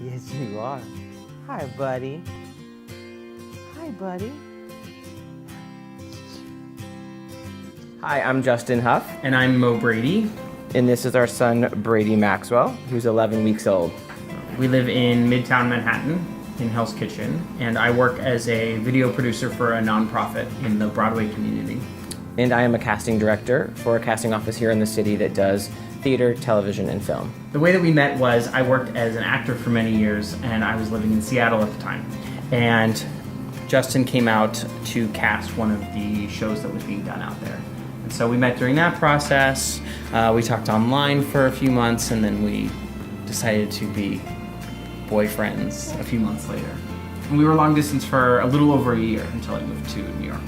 Yes, you are. Hi, buddy. Hi, buddy. Hi, I'm Justin Huff. And I'm Mo Brady. And this is our son, Brady Maxwell, who's 11 weeks old. We live in Midtown Manhattan in Hell's Kitchen, and I work as a video producer for a nonprofit in the Broadway community. And I am a casting director for a casting office here in the city that does theater, television, and film. The way that we met was I worked as an actor for many years, and I was living in Seattle at the time. And Justin came out to cast one of the shows that was being done out there. And so we met during that process. We talked online for a few months, and then we decided to be boyfriends a few months later. And we were long distance for a little over a year until I moved to New York.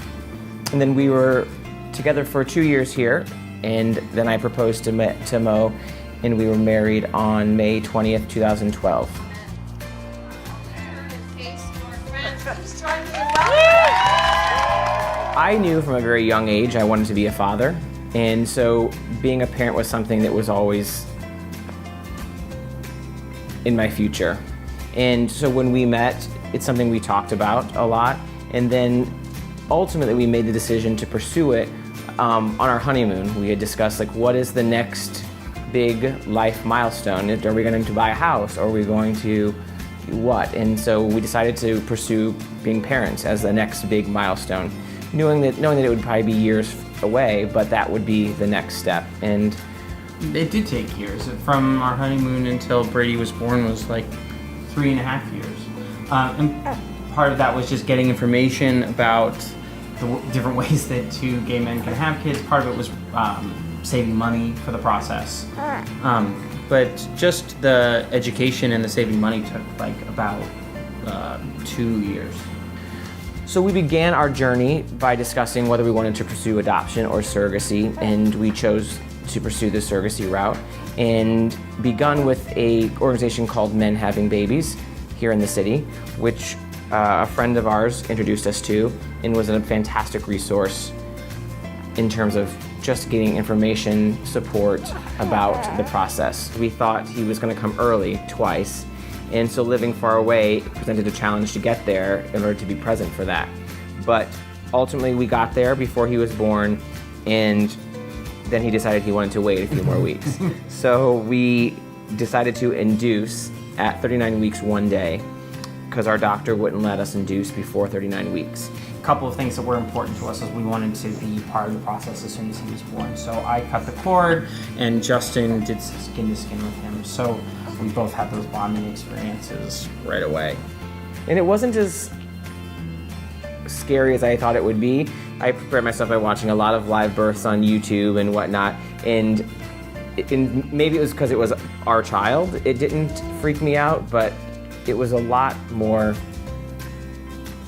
And then we were together for 2 years here, and then I proposed to Mo, and we were married on May 20th, 2012. I knew from a very young age I wanted to be a father, and so being a parent was something that was always in my future. And so when we met, it's something we talked about a lot, and then ultimately we made the decision to pursue it on our honeymoon. We had discussed, like, what is the next big life milestone? Are we going to buy a house? Or are we going to do what? And so we decided to pursue being parents as the next big milestone, knowing that it would probably be years away, but that would be the next step. And it did take years. From our honeymoon until Brady was born was like 3.5 years. And part of that was just getting information about the different ways that two gay men can have kids. Part of it was saving money for the process. But just the education and the saving money took like about 2 years. So we began our journey by discussing whether we wanted to pursue adoption or surrogacy, and we chose to pursue the surrogacy route and begun with an organization called Men Having Babies here in the city, which a friend of ours introduced us to and was a fantastic resource in terms of just getting information, support about the process. We thought he was going to come early twice, and so living far away presented a challenge to get there in order to be present for that. But ultimately we got there before he was born, and then he decided he wanted to wait a few more weeks. So we decided to induce at 39 weeks 1 day, because our doctor wouldn't let us induce before 39 weeks. A couple of things that were important to us is we wanted to be part of the process as soon as he was born. So I cut the cord, and Justin did skin to skin with him. So we both had those bonding experiences right away. And it wasn't as scary as I thought it would be. I prepared myself by watching a lot of live births on YouTube and whatnot, and maybe it was because it was our child. It didn't freak me out, but it was a lot more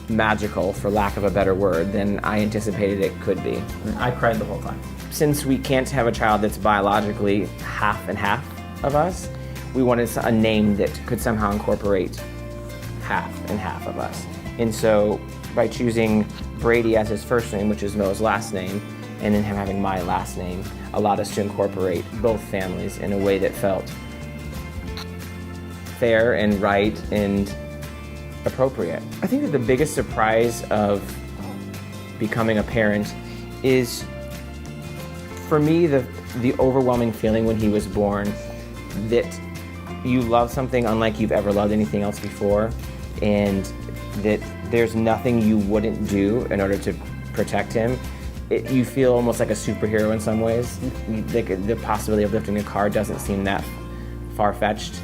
magical, for lack of a better word, than I anticipated it could be. I cried the whole time. Since we can't have a child that's biologically half and half of us, we wanted a name that could somehow incorporate half and half of us. And so by choosing Brady as his first name, which is Mo's last name, and then him having my last name, allowed us to incorporate both families in a way that felt fair and right and appropriate. I think that the biggest surprise of becoming a parent is, for me, the overwhelming feeling when he was born that you love something unlike you've ever loved anything else before, and that there's nothing you wouldn't do in order to protect him. You feel almost like a superhero in some ways. The possibility of lifting a car doesn't seem that far-fetched.